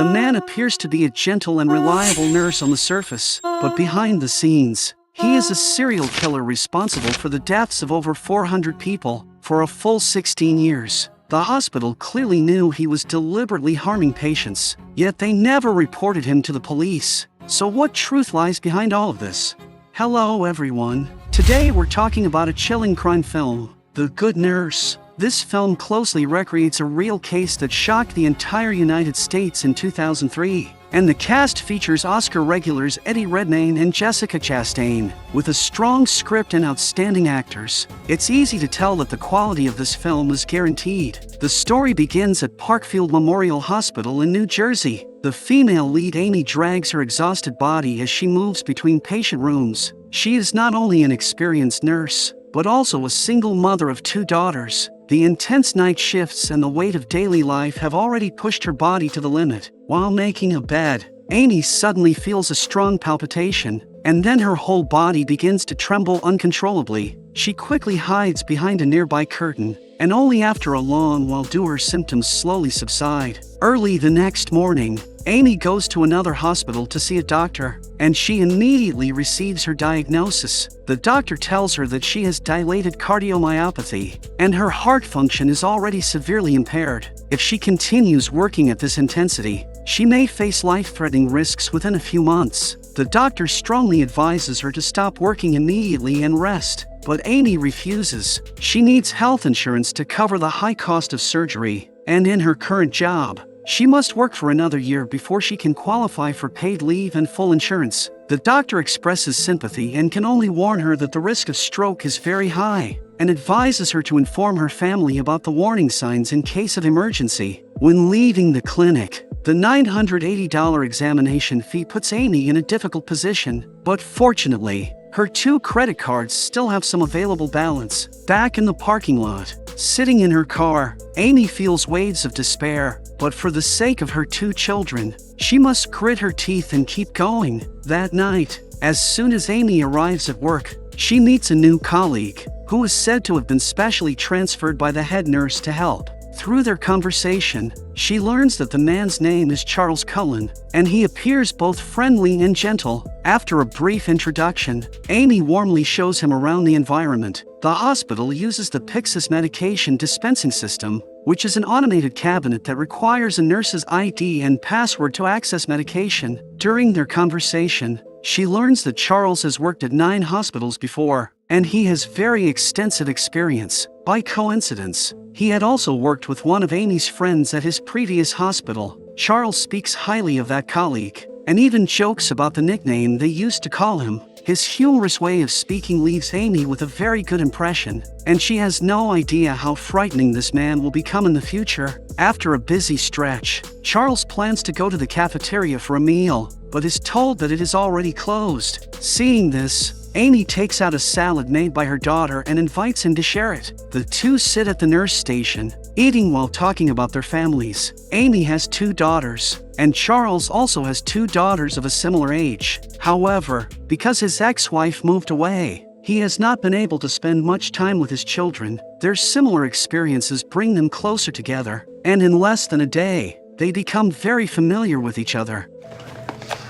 The man appears to be a gentle and reliable nurse on the surface, but behind the scenes, he is a serial killer responsible for the deaths of over 400 people for a full 16 years. The hospital clearly knew he was deliberately harming patients, yet they never reported him to the police. So what truth lies behind all of this? Hello everyone. Today we're talking about a chilling crime film, The Good Nurse. This film closely recreates a real case that shocked the entire United States in 2003. And the cast features Oscar regulars Eddie Redmayne and Jessica Chastain. With a strong script and outstanding actors, it's easy to tell that the quality of this film is guaranteed. The story begins at Parkfield Memorial Hospital in New Jersey. The female lead Amy drags her exhausted body as she moves between patient rooms. She is not only an experienced nurse, but also a single mother of 2 daughters. The intense night shifts and the weight of daily life have already pushed her body to the limit. While making a bed, Amy suddenly feels a strong palpitation, and then her whole body begins to tremble uncontrollably. She quickly hides behind a nearby curtain, and only after a long while do her symptoms slowly subside. Early the next morning, Amy goes to another hospital to see a doctor, and she immediately receives her diagnosis. The doctor tells her that she has dilated cardiomyopathy, and her heart function is already severely impaired. If she continues working at this intensity, she may face life-threatening risks within a few months. The doctor strongly advises her to stop working immediately and rest, but Amy refuses. She needs health insurance to cover the high cost of surgery, and in her current job, she must work for another year before she can qualify for paid leave and full insurance. The doctor expresses sympathy and can only warn her that the risk of stroke is very high, and advises her to inform her family about the warning signs in case of emergency. When leaving the clinic, the $980 examination fee puts Amy in a difficult position, but fortunately, her 2 credit cards still have some available balance. Back in the parking lot, sitting in her car, Amy feels waves of despair, but for the sake of her 2 children, she must grit her teeth and keep going. That night, as soon as Amy arrives at work, she meets a new colleague, who is said to have been specially transferred by the head nurse to help. Through their conversation, she learns that the man's name is Charles Cullen, and he appears both friendly and gentle. After a brief introduction, Amy warmly shows him around the environment. The hospital uses the Pyxis medication dispensing system, which is an automated cabinet that requires a nurse's ID and password to access medication. During their conversation, she learns that Charles has worked at 9 hospitals before, and he has very extensive experience. By coincidence, he had also worked with one of Amy's friends at his previous hospital. Charles speaks highly of that colleague, and even jokes about the nickname they used to call him. His humorous way of speaking leaves Amy with a very good impression, and she has no idea how frightening this man will become in the future. After a busy stretch, Charles plans to go to the cafeteria for a meal, but is told that it is already closed. Seeing this, Amy takes out a salad made by her daughter and invites him to share it. The 2 sit at the nurse station, eating while talking about their families. Amy has 2 daughters, and Charles also has 2 daughters of a similar age. However, because his ex-wife moved away, he has not been able to spend much time with his children. Their similar experiences bring them closer together, and in less than a day, they become very familiar with each other.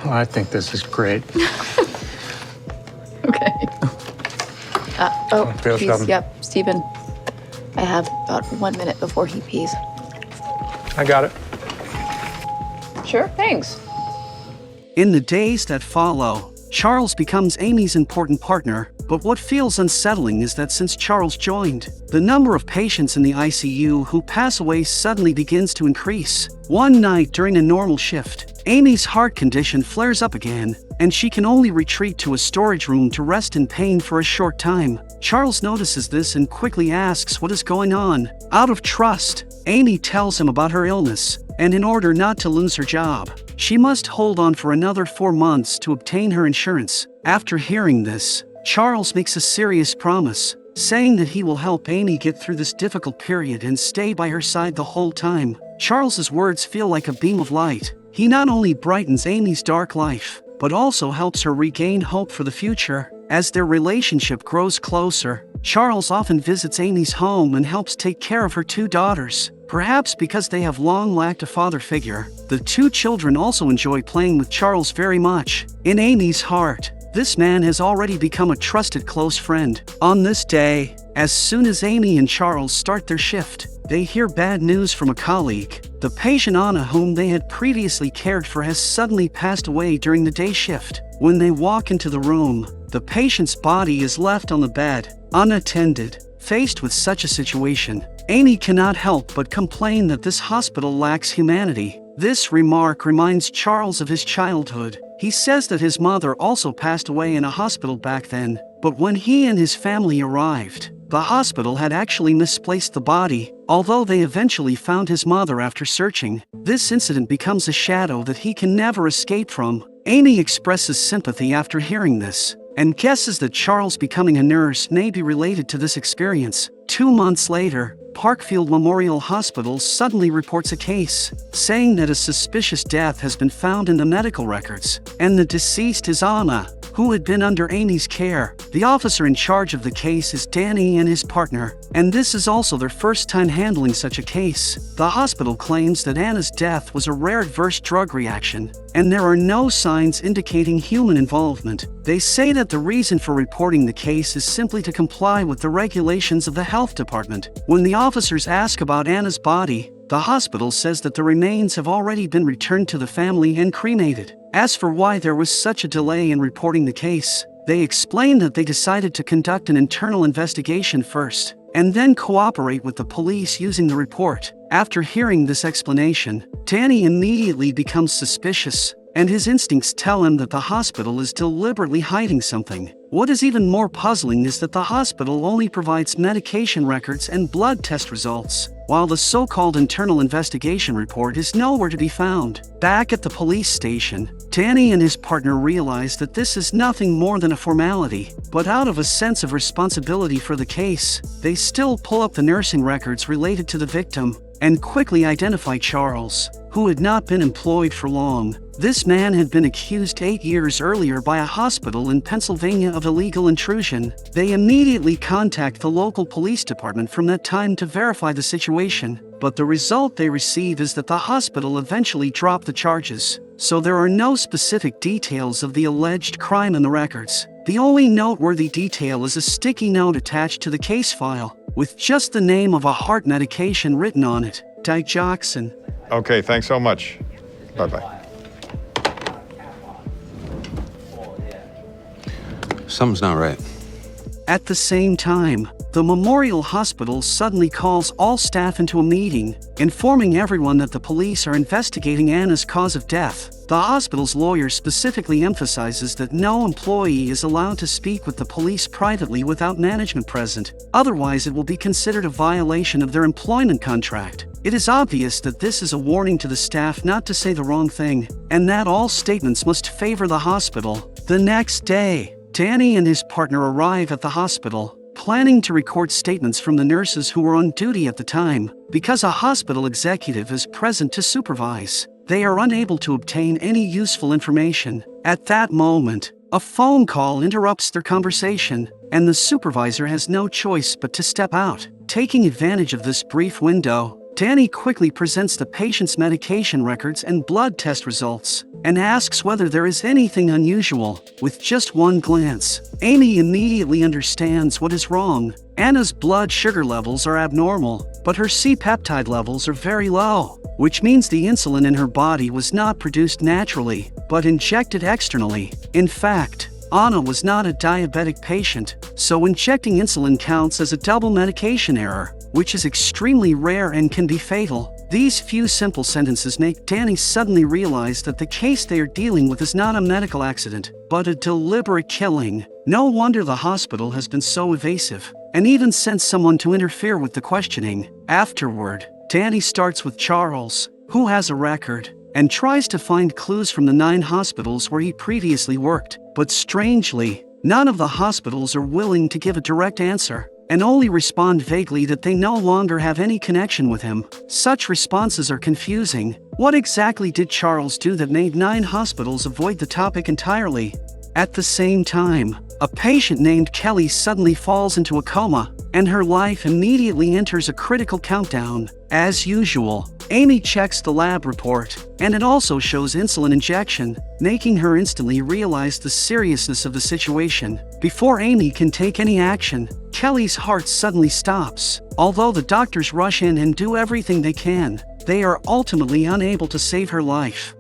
Oh, I think this is great. Okay. Feel Peas, something? yep, Stephen. I have about 1 minute before he pees. I got it. Sure, thanks. In the days that follow, Charles becomes Amy's important partner, but what feels unsettling is that since Charles joined, the number of patients in the ICU who pass away suddenly begins to increase. One night during a normal shift, Amy's heart condition flares up again, and she can only retreat to a storage room to rest in pain for a short time. Charles notices this and quickly asks what is going on. Out of trust, Amy tells him about her illness, and in order not to lose her job, she must hold on for another 4 months to obtain her insurance. After hearing this, Charles makes a serious promise, saying that he will help Amy get through this difficult period and stay by her side the whole time. Charles's words feel like a beam of light. He not only brightens Amy's dark life, but also helps her regain hope for the future. As their relationship grows closer, Charles often visits Amy's home and helps take care of her 2 daughters. Perhaps because they have long lacked a father figure, the two children also enjoy playing with Charles very much. In Amy's heart, this man has already become a trusted close friend. On this day, as soon as Amy and Charles start their shift, they hear bad news from a colleague. The patient Anna, whom they had previously cared for, has suddenly passed away during the day shift. When they walk into the room, the patient's body is left on the bed, unattended. Faced with such a situation, Amy cannot help but complain that this hospital lacks humanity. This remark reminds Charles of his childhood. He says that his mother also passed away in a hospital back then, but when he and his family arrived, the hospital had actually misplaced the body. Although they eventually found his mother after searching, this incident becomes a shadow that he can never escape from. Amy expresses sympathy after hearing this, and guesses that Charles becoming a nurse may be related to this experience. 2 months later, Parkfield Memorial Hospital suddenly reports a case, saying that a suspicious death has been found in the medical records, and the deceased is Anna, who had been under Amy's care. The officer in charge of the case is Danny and his partner, and this is also their first time handling such a case. The hospital claims that Anna's death was a rare adverse drug reaction, and there are no signs indicating human involvement. They say that the reason for reporting the case is simply to comply with the regulations of the health department. When the officers ask about Anna's body, the hospital says that the remains have already been returned to the family and cremated. As for why there was such a delay in reporting the case, they explain that they decided to conduct an internal investigation first, and then cooperate with the police using the report. After hearing this explanation, Danny immediately becomes suspicious, and his instincts tell him that the hospital is deliberately hiding something. What is even more puzzling is that the hospital only provides medication records and blood test results, while the so-called internal investigation report is nowhere to be found. Back at the police station, Danny and his partner realize that this is nothing more than a formality, but out of a sense of responsibility for the case, they still pull up the nursing records related to the victim, and quickly identify Charles, who had not been employed for long. This man had been accused 8 years earlier by a hospital in Pennsylvania of illegal intrusion. They immediately contact the local police department from that time to verify the situation, but the result they receive is that the hospital eventually dropped the charges, so there are no specific details of the alleged crime in the records. The only noteworthy detail is a sticky note attached to the case file, with just the name of a heart medication written on it, digoxin. Okay, thanks so much. Bye-bye. Something's not right. At the same time, the Memorial Hospital suddenly calls all staff into a meeting, informing everyone that the police are investigating Anna's cause of death. The hospital's lawyer specifically emphasizes that no employee is allowed to speak with the police privately without management present, otherwise it will be considered a violation of their employment contract. It is obvious that this is a warning to the staff not to say the wrong thing, and that all statements must favor the hospital. The next day, Danny and his partner arrive at the hospital, planning to record statements from the nurses who were on duty at the time. Because a hospital executive is present to supervise, they are unable to obtain any useful information. At that moment, a phone call interrupts their conversation, and the supervisor has no choice but to step out. Taking advantage of this brief window, Danny quickly presents the patient's medication records and blood test results, and asks whether there is anything unusual. With just one glance, Amy immediately understands what is wrong. Anna's blood sugar levels are abnormal, but her C-peptide levels are very low, which means the insulin in her body was not produced naturally, but injected externally. In fact, Anna was not a diabetic patient, so injecting insulin counts as a double medication error, which is extremely rare and can be fatal. These few simple sentences make Danny suddenly realize that the case they are dealing with is not a medical accident, but a deliberate killing. No wonder the hospital has been so evasive, and even sent someone to interfere with the questioning. Afterward, Danny starts with Charles, who has a record, and tries to find clues from the 9 hospitals where he previously worked. But strangely, none of the hospitals are willing to give a direct answer, and only respond vaguely that they no longer have any connection with him. Such responses are confusing. What exactly did Charles do that made 9 hospitals avoid the topic entirely? At the same time, a patient named Kelly suddenly falls into a coma, and her life immediately enters a critical countdown. As usual, Amy checks the lab report, and it also shows insulin injection, making her instantly realize the seriousness of the situation. Before Amy can take any action, Kelly's heart suddenly stops. Although the doctors rush in and do everything they can, they are ultimately unable to save her life.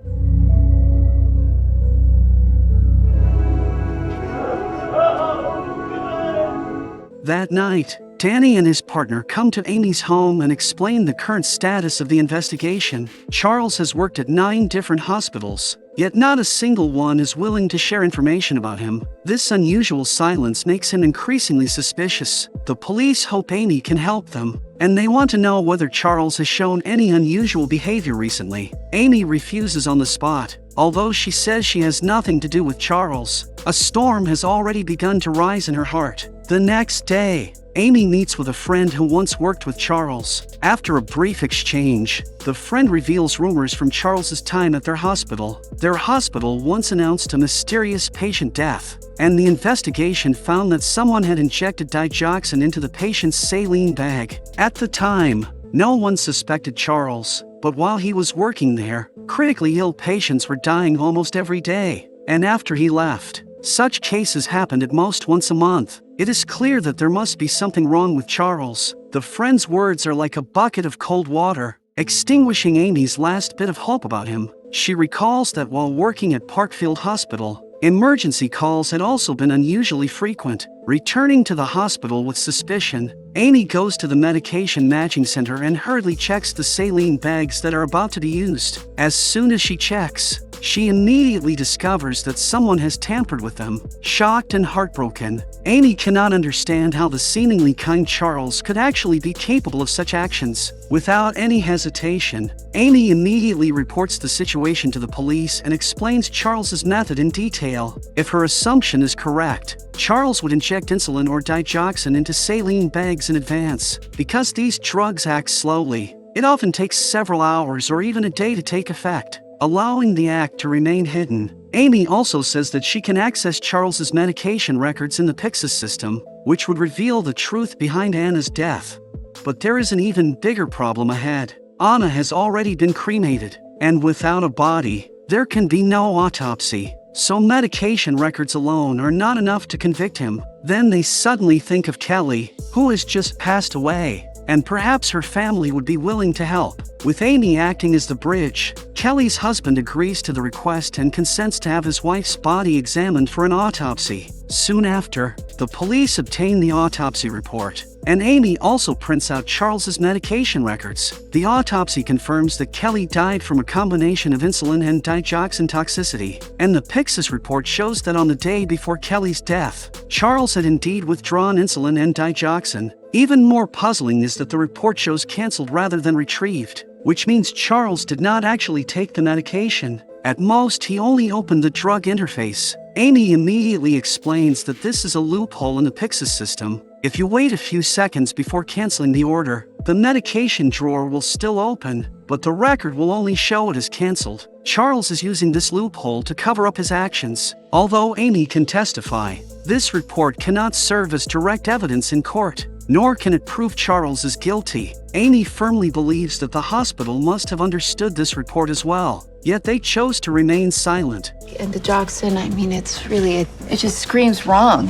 That night, Danny and his partner come to Amy's home and explain the current status of the investigation. Charles has worked at 9 different hospitals, yet not a single one is willing to share information about him. This unusual silence makes him increasingly suspicious. The police hope Amy can help them, and they want to know whether Charles has shown any unusual behavior recently. Amy refuses on the spot, although she says she has nothing to do with Charles. A storm has already begun to rise in her heart. The next day, Amy meets with a friend who once worked with Charles. After a brief exchange, the friend reveals rumors from Charles's time at their hospital. Their hospital once announced a mysterious patient death, and the investigation found that someone had injected digoxin into the patient's saline bag. At the time, no one suspected Charles, but while he was working there, critically ill patients were dying almost every day. And after he left, such cases happened at most once a month. It is clear that there must be something wrong with Charles. The friend's words are like a bucket of cold water, extinguishing Amy's last bit of hope about him. She recalls that while working at Parkfield Hospital, emergency calls had also been unusually frequent. Returning to the hospital with suspicion, Amy goes to the medication matching center and hurriedly checks the saline bags that are about to be used. As soon as she checks, she immediately discovers that someone has tampered with them. Shocked and heartbroken, Amy cannot understand how the seemingly kind Charles could actually be capable of such actions. Without any hesitation, Amy immediately reports the situation to the police and explains Charles's method in detail. If her assumption is correct, Charles would inject insulin or digoxin into saline bags in advance. Because these drugs act slowly, it often takes several hours or even a day to take effect, allowing the act to remain hidden. Amy also says that she can access Charles's medication records in the Pyxis system, which would reveal the truth behind Anna's death. But there is an even bigger problem ahead. Anna has already been cremated, and without a body, there can be no autopsy. So medication records alone are not enough to convict him. Then they suddenly think of Kelly, who has just passed away, and perhaps her family would be willing to help. With Amy acting as the bridge, Kelly's husband agrees to the request and consents to have his wife's body examined for an autopsy. Soon after, the police obtain the autopsy report, and Amy also prints out Charles's medication records. The autopsy confirms that Kelly died from a combination of insulin and digoxin toxicity, and the Pyxis report shows that on the day before Kelly's death, Charles had indeed withdrawn insulin and digoxin. Even more puzzling is that the report shows canceled rather than retrieved, which means Charles did not actually take the medication. At most, he only opened the drug interface. Amy immediately explains that this is a loophole in the Pyxis system. If you wait a few seconds before canceling the order, the medication drawer will still open, but the record will only show it as canceled. Charles is using this loophole to cover up his actions. Although Amy can testify, this report cannot serve as direct evidence in court, nor can it prove Charles is guilty. Amy firmly believes that the hospital must have understood this report as well, yet they chose to remain silent. And the digoxin, I mean, it's really, it just screams wrong.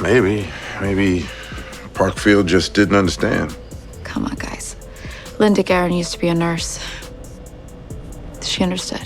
Maybe Parkfield just didn't understand. Come on, guys. Linda Guerin used to be a nurse. She understood.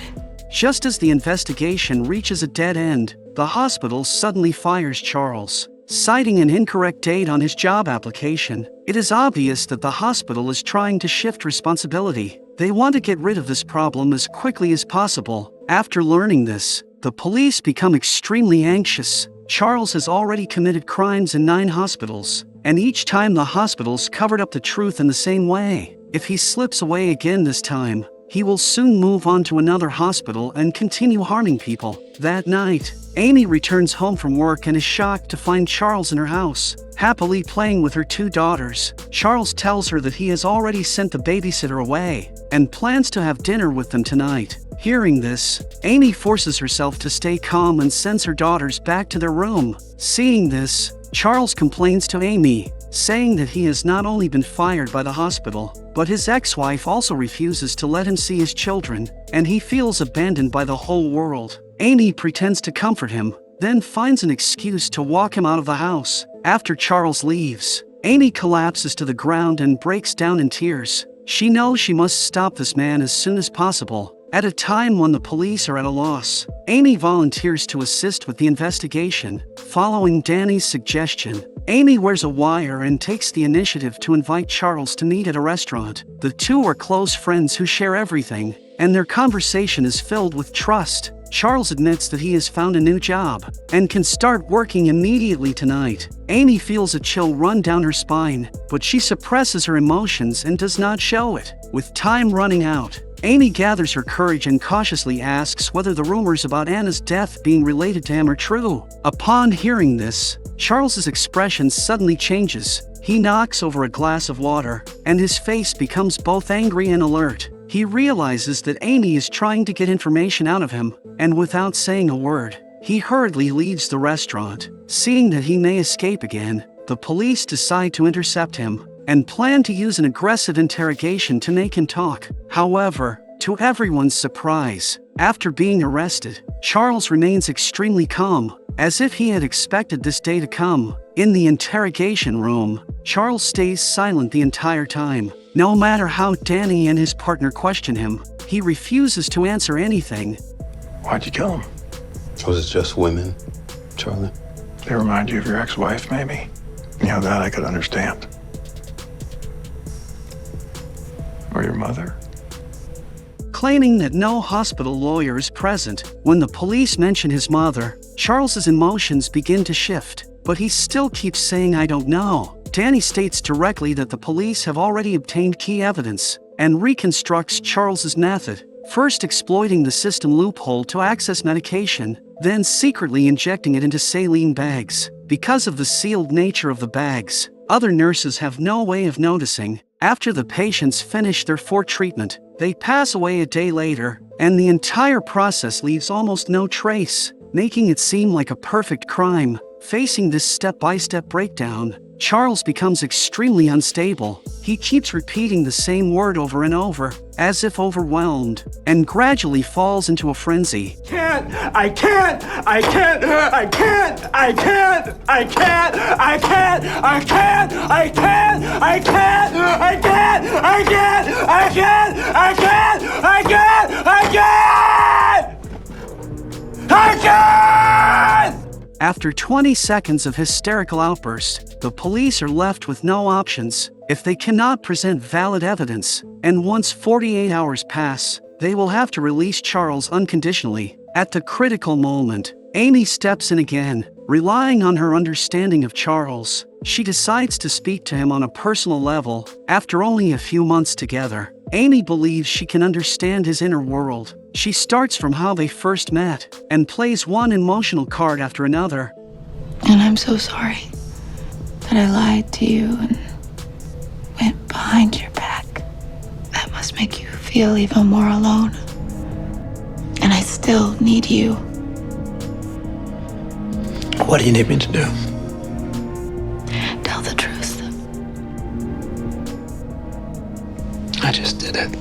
Just as the investigation reaches a dead end, the hospital suddenly fires Charles, citing an incorrect date on his job application. It is obvious that the hospital is trying to shift responsibility. They want to get rid of this problem as quickly as possible. After learning this, the police become extremely anxious. Charles has already committed crimes in 9 hospitals, and each time the hospitals covered up the truth in the same way. If he slips away again this time, he will soon move on to another hospital and continue harming people. That night, Amy returns home from work and is shocked to find Charles in her house, happily playing with her 2 daughters. Charles tells her that he has already sent the babysitter away and plans to have dinner with them tonight. Hearing this, Amy forces herself to stay calm and sends her daughters back to their room. Seeing this, Charles complains to Amy, saying that he has not only been fired by the hospital, but his ex-wife also refuses to let him see his children, and he feels abandoned by the whole world. Amy pretends to comfort him, then finds an excuse to walk him out of the house. After Charles leaves, Amy collapses to the ground and breaks down in tears. She knows she must stop this man as soon as possible. At a time when the police are at a loss, Amy volunteers to assist with the investigation. Following Danny's suggestion, Amy wears a wire and takes the initiative to invite Charles to meet at a restaurant. The two are close friends who share everything, and their conversation is filled with trust. Charles admits that he has found a new job and can start working immediately tonight. Amy feels a chill run down her spine, but she suppresses her emotions and does not show it. With time running out, Amy gathers her courage and cautiously asks whether the rumors about Anna's death being related to him are true. Upon hearing this, Charles's expression suddenly changes. He knocks over a glass of water, and his face becomes both angry and alert. He realizes that Amy is trying to get information out of him, and without saying a word, he hurriedly leaves the restaurant. Seeing that he may escape again, the police decide to intercept him and plan to use an aggressive interrogation to make him talk. However, to everyone's surprise, after being arrested, Charles remains extremely calm, as if he had expected this day to come. In the interrogation room, Charles stays silent the entire time. No matter how Danny and his partner question him, he refuses to answer anything. Why'd you kill him? Was it just women, Charlie? They remind you of your ex-wife, maybe? You know, that I could understand. Or your mother? Claiming that no hospital lawyer is present, when the police mention his mother, Charles's emotions begin to shift, but he still keeps saying, "I don't know." Danny states directly that the police have already obtained key evidence and reconstructs Charles's method, first exploiting the system loophole to access medication, then secretly injecting it into saline bags. Because of the sealed nature of the bags, other nurses have no way of noticing. After the patients finish their treatment, they pass away a day later, and the entire process leaves almost no trace, making it seem like a perfect crime. Facing this step-by-step breakdown, Charles becomes extremely unstable. He keeps repeating the same word over and over, as if overwhelmed, and gradually falls into a frenzy. I can't! After 20 seconds of hysterical outbursts, the police are left with no options. If they cannot present valid evidence, and once 48 hours pass, they will have to release Charles unconditionally. At the critical moment, Amy steps in again. Relying on her understanding of Charles, she decides to speak to him on a personal level. After only a few months together, Amy believes she can understand his inner world. She starts from how they first met and plays one emotional card after another. And I'm so sorry that I lied to you and went behind your back. That must make you feel even more alone. And I still need you. What do you need me to do? Tell the truth. I just did it.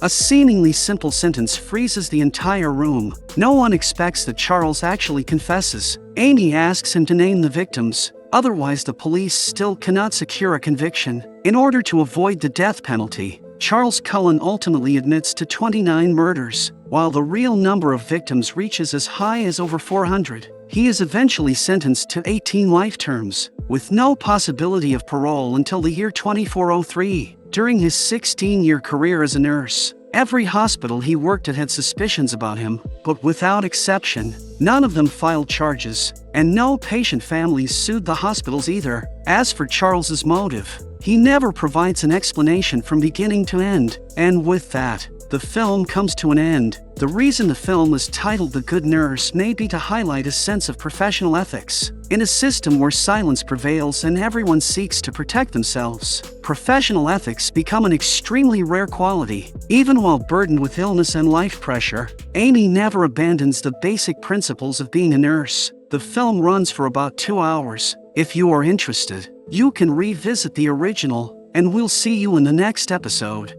A seemingly simple sentence freezes the entire room. No one expects that Charles actually confesses. Amy asks him to name the victims, otherwise the police still cannot secure a conviction. In order to avoid the death penalty, Charles Cullen ultimately admits to 29 murders, while the real number of victims reaches as high as over 400. He is eventually sentenced to 18 life terms, with no possibility of parole until the year 2403. During his 16-year career as a nurse, every hospital he worked at had suspicions about him, but without exception, none of them filed charges, and no patient families sued the hospitals either. As for Charles's motive, he never provides an explanation from beginning to end, and with that, the film comes to an end. The reason the film is titled The Good Nurse may be to highlight a sense of professional ethics. In a system where silence prevails and everyone seeks to protect themselves, professional ethics become an extremely rare quality. Even while burdened with illness and life pressure, Amy never abandons the basic principles of being a nurse. The film runs for about 2 hours. If you are interested, You can revisit the original, and we'll see you in the next episode.